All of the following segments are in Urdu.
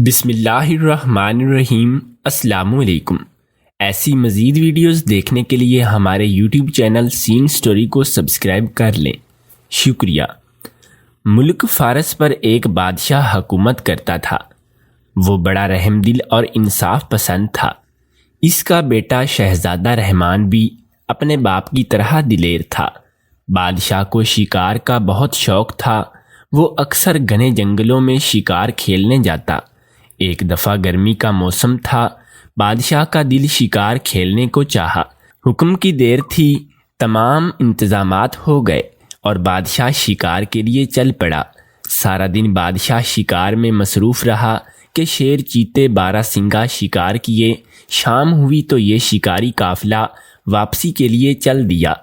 بسم اللہ الرحمن الرحیم۔ السلام علیکم۔ ایسی مزید ویڈیوز دیکھنے کے لیے ہمارے یوٹیوب چینل سین سٹوری کو سبسکرائب کر لیں، شکریہ۔ ملک فارس پر ایک بادشاہ حکومت کرتا تھا۔ وہ بڑا رحم دل اور انصاف پسند تھا۔ اس کا بیٹا شہزادہ رحمان بھی اپنے باپ کی طرح دلیر تھا۔ بادشاہ کو شکار کا بہت شوق تھا۔ وہ اکثر گھنے جنگلوں میں شکار کھیلنے جاتا۔ ایک دفعہ گرمی کا موسم تھا۔ بادشاہ کا دل شکار کھیلنے کو چاہا۔ حکم کی دیر تھی، تمام انتظامات ہو گئے اور بادشاہ شکار کے لیے چل پڑا۔ سارا دن بادشاہ شکار میں مصروف رہا کہ شیر چیتے بارہ سنگھا شکار کیے۔ شام ہوئی تو یہ شکاری قافلہ واپسی کے لیے چل دیا۔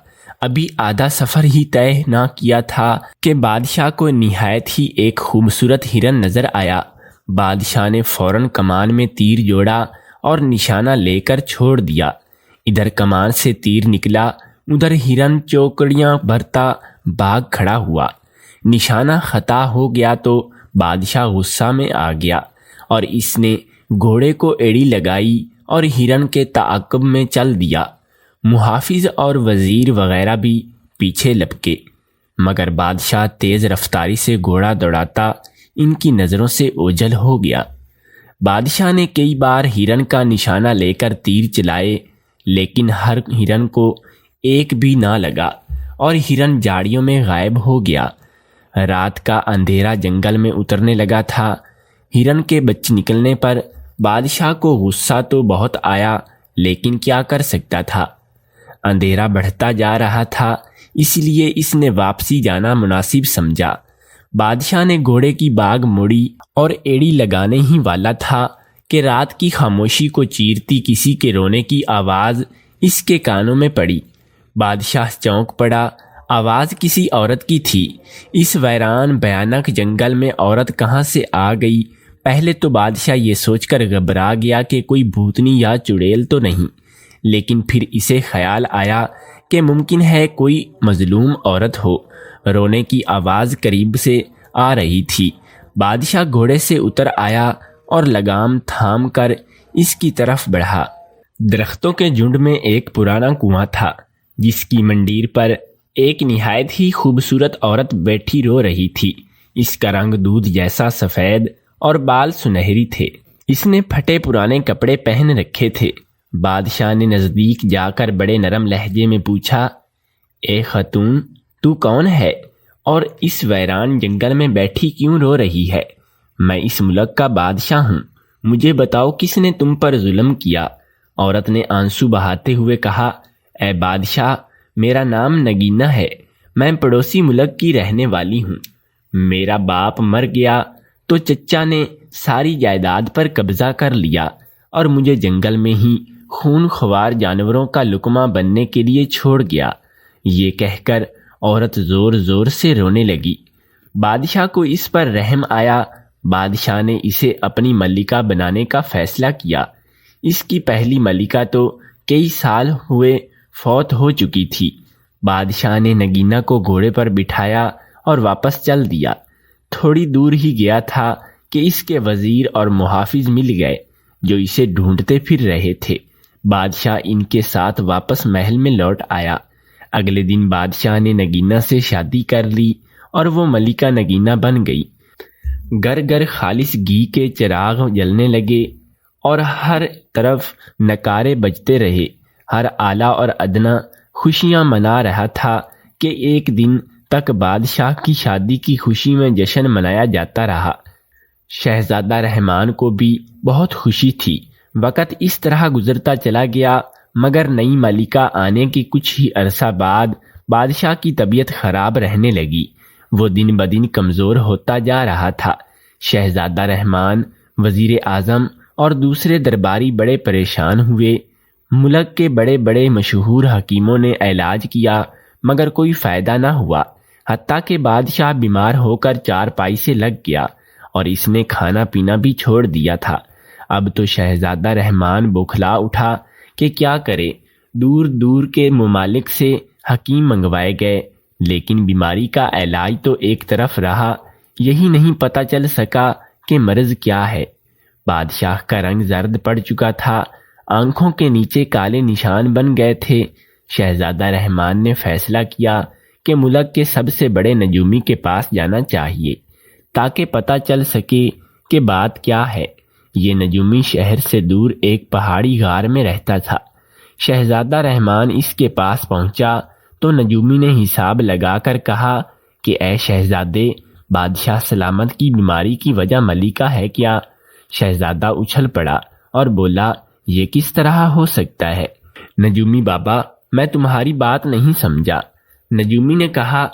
ابھی آدھا سفر ہی طے نہ کیا تھا کہ بادشاہ کو نہایت ہی ایک خوبصورت ہرن نظر آیا۔ بادشاہ نے فوراً کمان میں تیر جوڑا اور نشانہ لے کر چھوڑ دیا۔ ادھر کمان سے تیر نکلا، ادھر ہرن چوکڑیاں بھرتا بھاگ کھڑا ہوا۔ نشانہ خطا ہو گیا تو بادشاہ غصہ میں آ گیا اور اس نے گھوڑے کو ایڑی لگائی اور ہرن کے تعاقب میں چل دیا۔ محافظ اور وزیر وغیرہ بھی پیچھے لپکے، مگر بادشاہ تیز رفتاری سے گھوڑا دوڑاتا ان کی نظروں سے اوجھل ہو گیا۔ بادشاہ نے کئی بار ہرن کا نشانہ لے کر تیر چلائے، لیکن ہر ہرن کو ایک بھی نہ لگا اور ہرن جھاڑیوں میں غائب ہو گیا۔ رات کا اندھیرا جنگل میں اترنے لگا تھا۔ ہرن کے بچ نکلنے پر بادشاہ کو غصہ تو بہت آیا، لیکن کیا کر سکتا تھا؟ اندھیرا بڑھتا جا رہا تھا، اس لیے اس نے واپسی جانا مناسب سمجھا۔ بادشاہ نے گھوڑے کی باگ موڑی اور ایڑی لگانے ہی والا تھا کہ رات کی خاموشی کو چیرتی کسی کے رونے کی آواز اس کے کانوں میں پڑی۔ بادشاہ چونک پڑا۔ آواز کسی عورت کی تھی۔ اس ویران بھیانک جنگل میں عورت کہاں سے آ گئی؟ پہلے تو بادشاہ یہ سوچ کر گھبرا گیا کہ کوئی بھوتنی یا چڑیل تو نہیں، لیکن پھر اسے خیال آیا کہ ممکن ہے کوئی مظلوم عورت ہو۔ رونے کی آواز قریب سے آ رہی تھی۔ بادشاہ گھوڑے سے اتر آیا اور لگام تھام کر اس کی طرف بڑھا۔ درختوں کے جھنڈ میں ایک پرانا کنواں تھا، جس کی منڈیر پر ایک نہایت ہی خوبصورت عورت بیٹھی رو رہی تھی۔ اس کا رنگ دودھ جیسا سفید اور بال سنہری تھے۔ اس نے پھٹے پرانے کپڑے پہن رکھے تھے۔ بادشاہ نے نزدیک جا کر بڑے نرم لہجے میں پوچھا، اے خاتون، تو کون ہے اور اس ویران جنگل میں بیٹھی کیوں رو رہی ہے؟ میں اس ملک کا بادشاہ ہوں، مجھے بتاؤ کس نے تم پر ظلم کیا؟ عورت نے آنسو بہاتے ہوئے کہا، اے بادشاہ، میرا نام نگینہ ہے، میں پڑوسی ملک کی رہنے والی ہوں۔ میرا باپ مر گیا تو چچا نے ساری جائیداد پر قبضہ کر لیا اور مجھے جنگل میں ہی خون خوار جانوروں کا لقمہ بننے کے لیے چھوڑ گیا۔ یہ کہہ کر عورت زور زور سے رونے لگی۔ بادشاہ کو اس پر رحم آیا۔ بادشاہ نے اسے اپنی ملکہ بنانے کا فیصلہ کیا۔ اس کی پہلی ملکہ تو کئی سال ہوئے فوت ہو چکی تھی۔ بادشاہ نے نگینہ کو گھوڑے پر بٹھایا اور واپس چل دیا۔ تھوڑی دور ہی گیا تھا کہ اس کے وزیر اور محافظ مل گئے، جو اسے ڈھونڈتے پھر رہے تھے۔ بادشاہ ان کے ساتھ واپس محل میں لوٹ آیا۔ اگلے دن بادشاہ نے نگینہ سے شادی کر لی اور وہ ملکہ نگینہ بن گئی۔ گھر گھر خالص گھی کے چراغ جلنے لگے اور ہر طرف نعرے بجتے رہے۔ ہر اعلیٰ اور ادنیٰ خوشیاں منا رہا تھا کہ ایک دن تک بادشاہ کی شادی کی خوشی میں جشن منایا جاتا رہا۔ شہزادہ رحمان کو بھی بہت خوشی تھی۔ وقت اس طرح گزرتا چلا گیا، مگر نئی ملکہ آنے کے کچھ ہی عرصہ بعد بادشاہ کی طبیعت خراب رہنے لگی۔ وہ دن بدن کمزور ہوتا جا رہا تھا۔ شہزادہ رحمان، وزیر اعظم اور دوسرے درباری بڑے پریشان ہوئے۔ ملک کے بڑے بڑے مشہور حکیموں نے علاج کیا، مگر کوئی فائدہ نہ ہوا۔ حتیٰ کہ بادشاہ بیمار ہو کر چارپائی سے لگ گیا اور اس نے کھانا پینا بھی چھوڑ دیا تھا۔ اب تو شہزادہ رحمان بوکھلا اٹھا کہ کیا کرے۔ دور دور کے ممالک سے حکیم منگوائے گئے، لیکن بیماری کا علاج تو ایک طرف رہا، یہی نہیں پتہ چل سکا کہ مرض کیا ہے۔ بادشاہ کا رنگ زرد پڑ چکا تھا، آنکھوں کے نیچے کالے نشان بن گئے تھے۔ شہزادہ رحمان نے فیصلہ کیا کہ ملک کے سب سے بڑے نجومی کے پاس جانا چاہیے تاکہ پتہ چل سکے کہ بات کیا ہے۔ یہ نجومی شہر سے دور ایک پہاڑی غار میں رہتا تھا۔ شہزادہ رحمان اس کے پاس پہنچا تو نجومی نے حساب لگا کر کہا کہ اے شہزادے، بادشاہ سلامت کی بیماری کی وجہ ملکہ ہے کیا؟ شہزادہ اچھل پڑا اور بولا، یہ کس طرح ہو سکتا ہے؟ نجومی بابا، میں تمہاری بات نہیں سمجھا۔ نجومی نے کہا،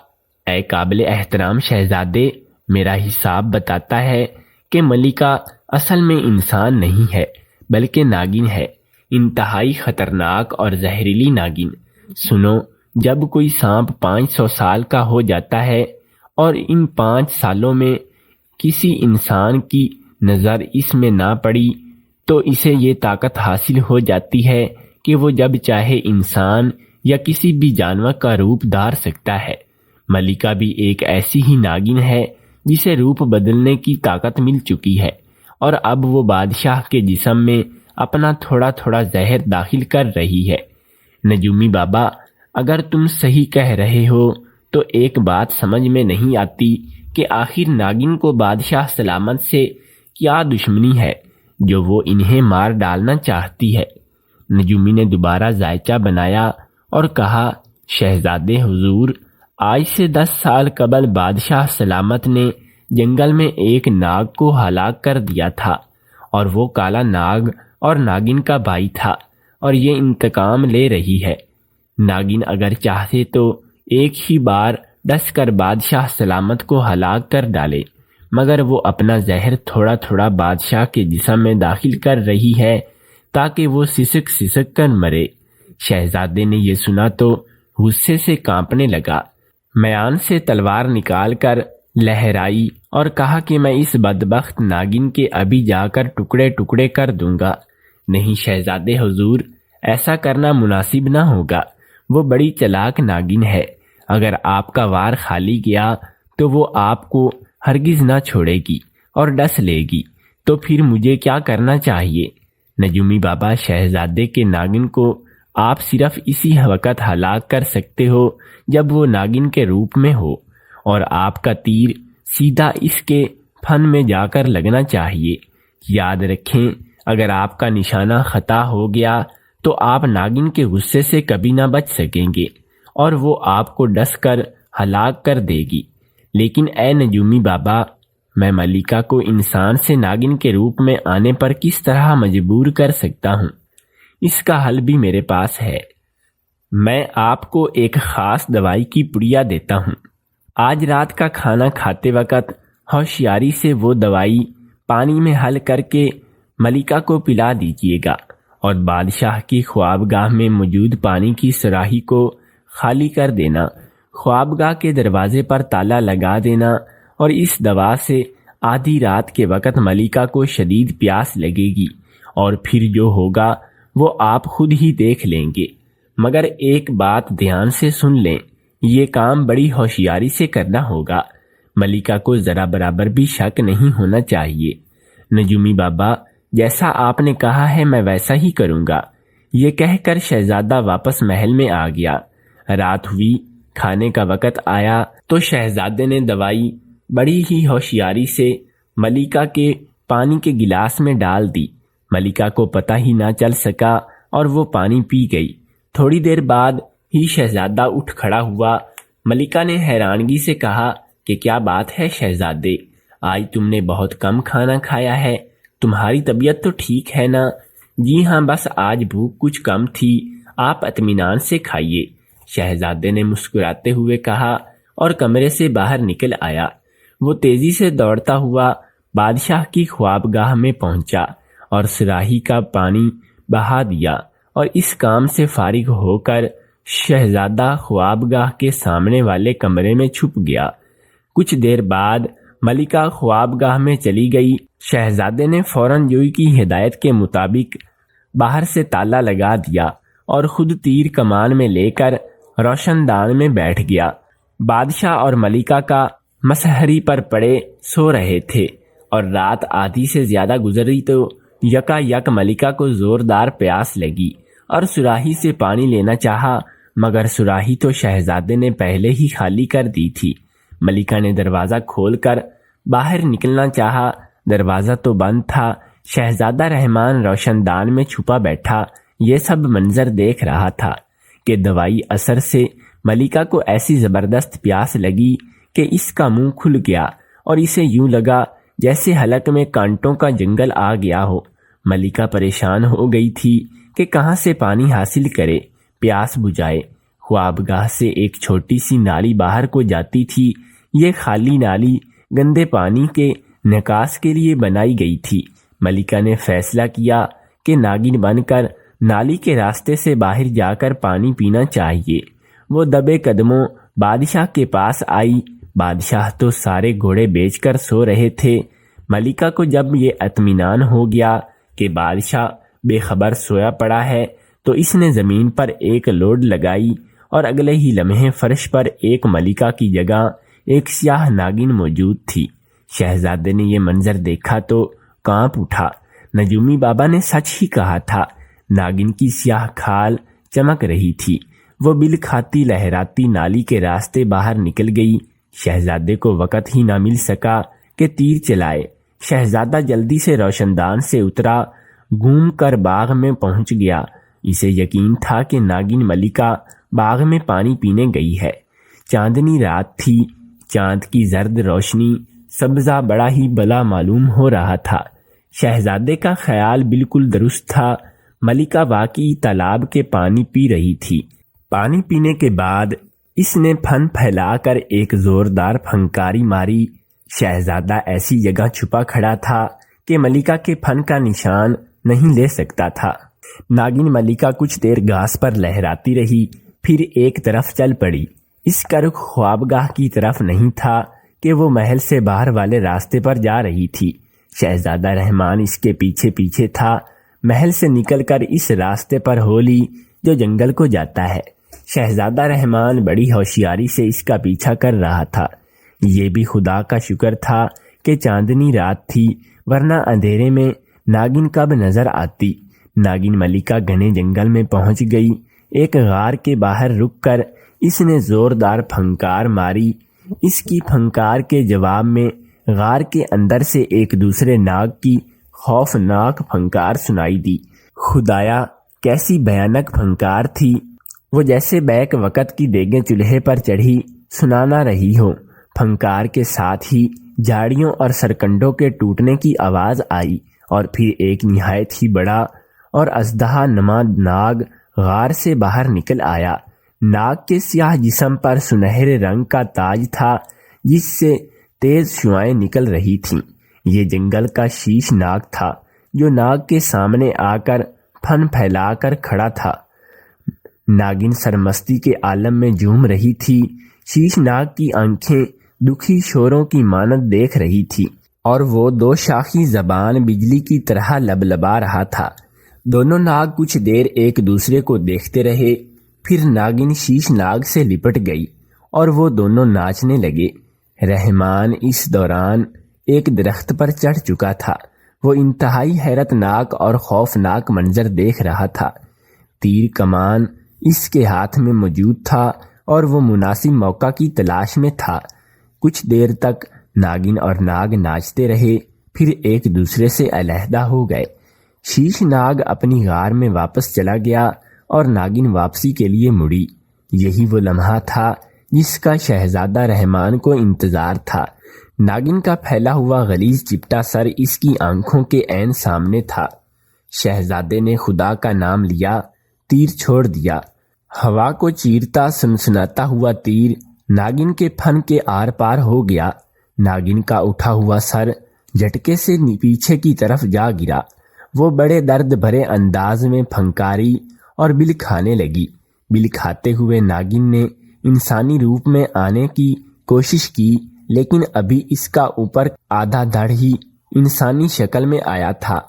اے قابل احترام شہزادے، میرا حساب بتاتا ہے کہ ملکہ اصل میں انسان نہیں ہے بلکہ ناگن ہے، انتہائی خطرناک اور زہریلی ناگن۔ سنو، جب کوئی سانپ 500 سال کا ہو جاتا ہے اور ان 5 سالوں میں کسی انسان کی نظر اس میں نہ پڑی تو اسے یہ طاقت حاصل ہو جاتی ہے کہ وہ جب چاہے انسان یا کسی بھی جانور کا روپ دھار سکتا ہے۔ ملکہ بھی ایک ایسی ہی ناگن ہے جسے روپ بدلنے کی طاقت مل چکی ہے، اور اب وہ بادشاہ کے جسم میں اپنا تھوڑا تھوڑا زہر داخل کر رہی ہے۔ نجومی بابا، اگر تم صحیح کہہ رہے ہو تو ایک بات سمجھ میں نہیں آتی کہ آخر ناگن کو بادشاہ سلامت سے کیا دشمنی ہے جو وہ انہیں مار ڈالنا چاہتی ہے۔ نجومی نے دوبارہ ذائچہ بنایا اور کہا، شہزادے حضور، آج سے 10 سال قبل بادشاہ سلامت نے جنگل میں ایک ناگ کو ہلاک کر دیا تھا، اور وہ کالا ناگ اور ناگن کا بھائی تھا، اور یہ انتقام لے رہی ہے۔ ناگن اگر چاہتے تو ایک ہی بار ڈس کر بادشاہ سلامت کو ہلاک کر ڈالے، مگر وہ اپنا زہر تھوڑا تھوڑا بادشاہ کے جسم میں داخل کر رہی ہے تاکہ وہ سسک سسک کر مرے۔ شہزادے نے یہ سنا تو غصے سے کانپنے لگا، میان سے تلوار نکال کر لہرائی اور کہا کہ میں اس بدبخت ناگن کے ابھی جا کر ٹکڑے ٹکڑے کر دوں گا۔ نہیں شہزادے حضور، ایسا کرنا مناسب نہ ہوگا، وہ بڑی چلاک ناگن ہے، اگر آپ کا وار خالی گیا تو وہ آپ کو ہرگز نہ چھوڑے گی اور ڈس لے گی، تو پھر مجھے کیا کرنا چاہیے؟ نجومی بابا، شہزادے کے ناگن کو آپ صرف اسی وقت ہلاک کر سکتے ہو جب وہ ناگن کے روپ میں ہو، اور آپ کا تیر سیدھا اس کے پھن میں جا کر لگنا چاہیے۔ یاد رکھیں، اگر آپ کا نشانہ خطا ہو گیا تو آپ ناگن کے غصے سے کبھی نہ بچ سکیں گے اور وہ آپ کو ڈس کر ہلاک کر دے گی۔ لیکن اے نجومی بابا، میں ملکہ کو انسان سے ناگن کے روپ میں آنے پر کس طرح مجبور کر سکتا ہوں؟ اس کا حل بھی میرے پاس ہے۔ میں آپ کو ایک خاص دوائی کی پڑیا دیتا ہوں۔ آج رات کا کھانا کھاتے وقت ہوشیاری سے وہ دوائی پانی میں حل کر کے ملکہ کو پلا دیجیے گا، اور بادشاہ کی خوابگاہ میں موجود پانی کی صراحی کو خالی کر دینا، خوابگاہ کے دروازے پر تالا لگا دینا، اور اس دوا سے آدھی رات کے وقت ملکہ کو شدید پیاس لگے گی، اور پھر جو ہوگا وہ آپ خود ہی دیکھ لیں گے۔ مگر ایک بات دھیان سے سن لیں، یہ کام بڑی ہوشیاری سے کرنا ہوگا، ملکہ کو ذرا برابر بھی شک نہیں ہونا چاہیے۔ نجومی بابا، جیسا آپ نے کہا ہے میں ویسا ہی کروں گا۔ یہ کہہ کر شہزادہ واپس محل میں آ گیا۔ رات ہوئی، کھانے کا وقت آیا تو شہزادے نے دوائی بڑی ہی ہوشیاری سے ملکہ کے پانی کے گلاس میں ڈال دی۔ ملکہ کو پتہ ہی نہ چل سکا اور وہ پانی پی گئی۔ تھوڑی دیر بعد ہی شہزادہ اٹھ کھڑا ہوا۔ ملکہ نے حیرانگی سے کہا کہ کیا بات ہے شہزادے، آج تم نے بہت کم کھانا کھایا ہے، تمہاری طبیعت تو ٹھیک ہے نا؟ جی ہاں، بس آج بھوک کچھ کم تھی، آپ اطمینان سے کھائیے، شہزادے نے مسکراتے ہوئے کہا اور کمرے سے باہر نکل آیا۔ وہ تیزی سے دوڑتا ہوا بادشاہ کی خوابگاہ میں پہنچا اور صراحی کا پانی بہا دیا، اور اس کام سے فارغ ہو کر شہزادہ خوابگاہ کے سامنے والے کمرے میں چھپ گیا۔ کچھ دیر بعد ملکہ خوابگاہ میں چلی گئی۔ شہزادے نے فوراً جوئی کی ہدایت کے مطابق باہر سے تالا لگا دیا اور خود تیر کمان میں لے کر روشن دان میں بیٹھ گیا۔ بادشاہ اور ملکہ کا مسحری پر پڑے سو رہے تھے، اور رات آدھی سے زیادہ گزری تو یکا یک ملکہ کو زوردار پیاس لگی اور سراہی سے پانی لینا چاہا، مگر سراہی تو شہزادے نے پہلے ہی خالی کر دی تھی۔ ملکہ نے دروازہ کھول کر باہر نکلنا چاہا، دروازہ تو بند تھا۔ شہزادہ رحمان روشن دان میں چھپا بیٹھا یہ سب منظر دیکھ رہا تھا کہ دوائی اثر سے ملکہ کو ایسی زبردست پیاس لگی کہ اس کا منہ کھل گیا اور اسے یوں لگا جیسے حلق میں کانٹوں کا جنگل آ گیا ہو۔ ملکہ پریشان ہو گئی تھی کہ کہاں سے پانی حاصل کرے، پیاس بجھائے۔ خوابگاہ سے ایک چھوٹی سی نالی باہر کو جاتی تھی۔ یہ خالی نالی گندے پانی کے نکاس کے لیے بنائی گئی تھی۔ ملکہ نے فیصلہ کیا کہ ناگن بن کر نالی کے راستے سے باہر جا کر پانی پینا چاہیے۔ وہ دبے قدموں بادشاہ کے پاس آئی۔ بادشاہ تو سارے گھوڑے بیچ کر سو رہے تھے۔ ملکہ کو جب یہ اطمینان ہو گیا کہ بادشاہ بے خبر سویا پڑا ہے تو اس نے زمین پر ایک لوڈ لگائی اور اگلے ہی لمحے فرش پر ایک ملکہ کی جگہ ایک سیاہ ناگن موجود تھی۔ شہزادے نے یہ منظر دیکھا تو کانپ اٹھا۔ نجومی بابا نے سچ ہی کہا تھا، ناگن کی سیاہ کھال چمک رہی تھی۔ وہ بل کھاتی لہراتی نالی کے راستے باہر نکل گئی۔ شہزادے کو وقت ہی نہ مل سکا کہ تیر چلائے۔ شہزادہ جلدی سے روشن دان سے اترا، گھوم کر باغ میں پہنچ گیا۔ اسے یقین تھا کہ ناگن ملکہ باغ میں پانی پینے گئی ہے۔ چاندنی رات تھی، چاند کی زرد روشنی سبزہ بڑا ہی بلا معلوم ہو رہا تھا۔ شہزادے کا خیال بالکل درست تھا، ملکہ واقعی تالاب کے پانی پی رہی تھی۔ پانی پینے کے بعد اس نے پھن پھیلا کر ایک زوردار پھنکاری ماری۔ شہزادہ ایسی جگہ چھپا کھڑا تھا کہ ملکہ کے پھن کا نشان نہیں لے سکتا تھا۔ ناگن ملکہ کچھ دیر گھاس پر لہراتی رہی، پھر ایک طرف چل پڑی۔ اس کا رخ خوابگاہ کی طرف نہیں تھا کہ وہ محل سے باہر والے راستے پر جا رہی تھی۔ شہزادہ رحمان اس کے پیچھے پیچھے تھا۔ محل سے نکل کر اس راستے پر ہو لی جو جنگل کو جاتا ہے۔ شہزادہ رحمان بڑی ہوشیاری سے اس کا پیچھا کر رہا تھا۔ یہ بھی خدا کا شکر تھا کہ چاندنی رات تھی، ورنہ اندھیرے میں ناگن کب نظر آتی۔ ناگن ملکہ گھنے جنگل میں پہنچ گئی۔ ایک غار کے باہر رک کر اس نے زوردار پھنکار ماری۔ اس کی پھنکار کے جواب میں غار کے اندر سے ایک دوسرے ناگ کی خوفناک پھنکار سنائی دی۔ خدایا کیسی بھیانک پھنکار تھی، وہ جیسے بیک وقت کی دیگیں چولہے پر چڑھی سنانا رہی ہو۔ پھنکار کے ساتھ ہی جھاڑیوں اور سرکنڈوں کے ٹوٹنے کی آواز آئی اور پھر ایک نہایت ہی بڑا اور اژدہا نما ناگ غار سے باہر نکل آیا۔ ناگ کے سیاہ جسم پر سنہرے رنگ کا تاج تھا جس سے تیز شعاعیں نکل رہی تھیں۔ یہ جنگل کا شیش ناگ تھا جو ناگ کے سامنے آ کر پھن پھیلا کر کھڑا تھا۔ ناگن سرمستی کے عالم میں جھوم رہی تھی۔ شیش ناگ کی آنکھیں دکھی شوروں کی مانند دیکھ رہی تھی اور وہ دو شاخی زبان بجلی کی طرح لبلبا رہا تھا۔ دونوں ناگ کچھ دیر ایک دوسرے کو دیکھتے رہے، پھر ناگن شیش ناگ سے لپٹ گئی اور وہ دونوں ناچنے لگے۔ رحمان اس دوران ایک درخت پر چڑھ چکا تھا۔ وہ انتہائی حیرت ناک اور خوفناک منظر دیکھ رہا تھا۔ تیر کمان اس کے ہاتھ میں موجود تھا اور وہ مناسب موقع کی تلاش میں تھا۔ کچھ دیر تک ناگن اور ناگ ناچتے رہے، پھر ایک دوسرے سے علیحدہ ہو گئے۔ شیش ناگ اپنی غار میں واپس چلا گیا اور ناگن واپسی کے لیے مڑی۔ یہی وہ لمحہ تھا جس کا شہزادہ رحمان کو انتظار تھا۔ ناگن کا پھیلا ہوا غلیظ چپٹا سر اس کی آنکھوں کے عین سامنے تھا۔ شہزادے نے خدا کا نام لیا، تیر چھوڑ دیا۔ ہوا کو چیرتا سنسناتا ہوا تیر ناگن کے پھن کے آر پار ہو گیا۔ ناگن کا اٹھا ہوا سر جھٹکے سے پیچھے کی طرف جا گرا۔ وہ بڑے درد بھرے انداز میں پھنکاری اور بل کھانے لگی۔ بل کھاتے ہوئے ناگن نے انسانی روپ میں آنے کی کوشش کی، لیکن ابھی اس کا اوپر آدھا دھڑ ہی انسانی شکل میں آیا تھا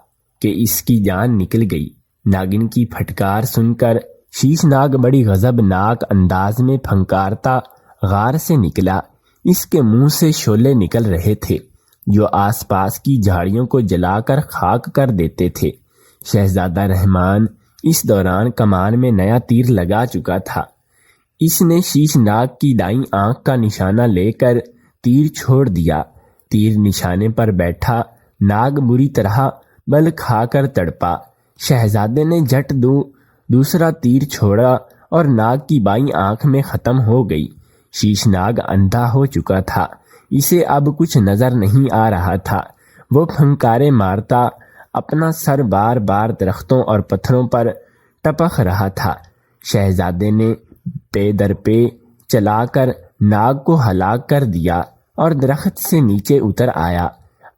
کہ اس کی جان نکل گئی۔ ناگن کی پھٹکار سن کر شیش ناگ بڑی غضبناک انداز میں پھنکارتا غار سے نکلا۔ اس کے منہ سے شعلے نکل رہے تھے۔ جو آس پاس کی جھاڑیوں کو جلا کر خاک کر دیتے تھے۔ شہزادہ رحمان اس دوران کمان میں نیا تیر لگا چکا تھا۔ اس نے شیش ناگ کی دائیں آنکھ کا نشانہ لے کر تیر چھوڑ دیا۔ تیر نشانے پر بیٹھا ناگ بری طرح بل کھا کر تڑپا۔ شہزادے نے جھٹ دوسرا تیر چھوڑا اور ناگ کی بائیں آنکھ میں ختم ہو گئی۔ شیش ناگ اندھا ہو چکا تھا، اسے اب کچھ نظر نہیں آ رہا تھا۔ وہ پھنکارے مارتا اپنا سر بار بار درختوں اور پتھروں پر ٹپک رہا تھا۔ شہزادے نے پے در پے چلا کر ناگ کو ہلاک کر دیا اور درخت سے نیچے اتر آیا۔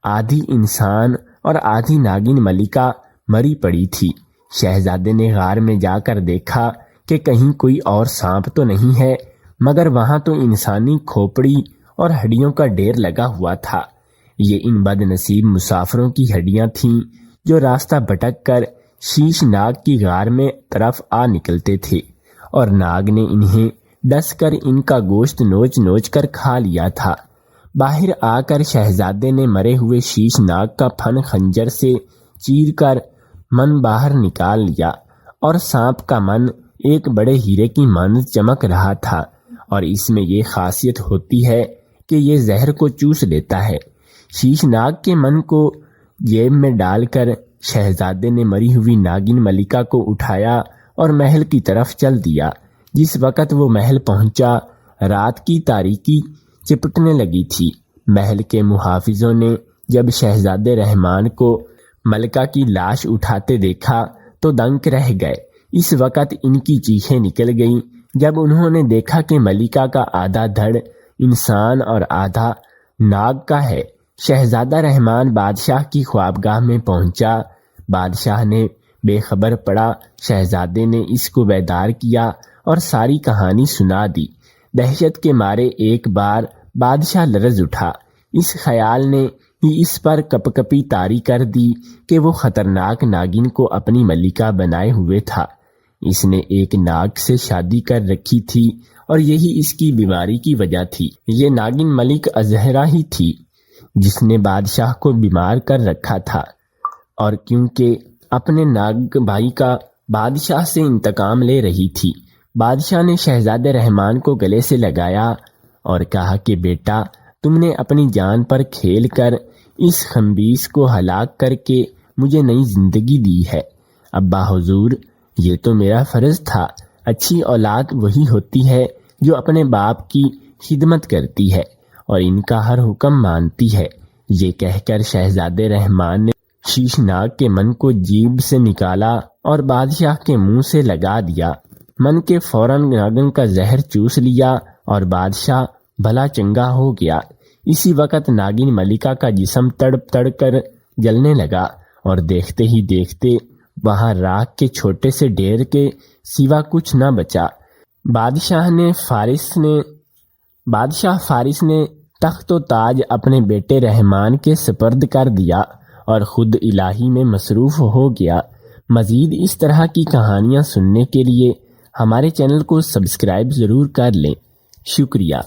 آدھی انسان اور آدھی ناگن ملکہ مری پڑی تھی۔ شہزادے نے غار میں جا کر دیکھا کہ کہیں کوئی اور سانپ تو نہیں ہے، مگر وہاں تو انسانی کھوپڑی اور ہڈیوں کا ڈھیر لگا ہوا تھا۔ یہ ان بد نصیب مسافروں کی ہڈیاں تھیں جو راستہ بھٹک کر شیش ناگ کی غار میں طرف آ نکلتے تھے، اور ناگ نے انہیں ڈس کر ان کا گوشت نوچ نوچ کر کھا لیا تھا۔ باہر آ کر شہزادے نے مرے ہوئے شیش ناگ کا پھن خنجر سے چیر کر من باہر نکال لیا، اور سانپ کا من ایک بڑے ہیرے کی مانند چمک رہا تھا، اور اس میں یہ خاصیت ہوتی ہے کہ یہ زہر کو چوس لیتا ہے۔ شیش ناگ کے من کو جیب میں ڈال کر شہزادے نے مری ہوئی ناگن ملکہ کو اٹھایا اور محل کی طرف چل دیا۔ جس وقت وہ محل پہنچا، رات کی تاریکی چپٹنے لگی تھی۔ محل کے محافظوں نے جب شہزادے رحمان کو ملکہ کی لاش اٹھاتے دیکھا تو دنگ رہ گئے۔ اس وقت ان کی چیخیں نکل گئیں جب انہوں نے دیکھا کہ ملکہ کا آدھا دھڑ انسان اور آدھا ناگ کا ہے۔ شہزادہ رحمان بادشاہ کی خوابگاہ میں پہنچا۔ بادشاہ نے بے خبر پڑا۔ شہزادے نے اس کو بیدار کیا اور ساری کہانی سنا دی۔ دہشت کے مارے ایک بار بادشاہ لرز اٹھا۔ اس خیال نے ہی اس پر کپ کپی طاری کر دی کہ وہ خطرناک ناگن کو اپنی ملکہ بنائے ہوئے تھا۔ اس نے ایک ناگ سے شادی کر رکھی تھی اور یہی اس کی بیماری کی وجہ تھی۔ یہ ناگن ملک ازہرا ہی تھی جس نے بادشاہ کو بیمار کر رکھا تھا، اور کیونکہ اپنے ناگ بھائی کا بادشاہ سے انتقام لے رہی تھی۔ بادشاہ نے شہزادے رحمان کو گلے سے لگایا اور کہا کہ بیٹا، تم نے اپنی جان پر کھیل کر اس خنبیس کو ہلاک کر کے مجھے نئی زندگی دی ہے۔ ابا حضور، یہ تو میرا فرض تھا۔ اچھی اولاد وہی ہوتی ہے جو اپنے باپ کی خدمت کرتی ہے اور ان کا ہر حکم مانتی ہے۔ یہ کہہ کر شہزادے رحمان نے شیش ناگ کے من کو جیب سے نکالا اور بادشاہ کے منہ سے لگا دیا۔ من کے فوراً ناگن کا زہر چوس لیا اور بادشاہ بھلا چنگا ہو گیا۔ اسی وقت ناگن ملکہ کا جسم تڑپ تڑ کر جلنے لگا، اور دیکھتے ہی دیکھتے وہاں راکھ کے چھوٹے سے ڈھیر کے سوا کچھ نہ بچا۔ بادشاہ فارس نے تخت و تاج اپنے بیٹے رحمان کے سپرد کر دیا اور خود الہی میں مصروف ہو گیا۔ مزید اس طرح کی کہانیاں سننے کے لیے ہمارے چینل کو سبسکرائب ضرور کر لیں۔ شکریہ۔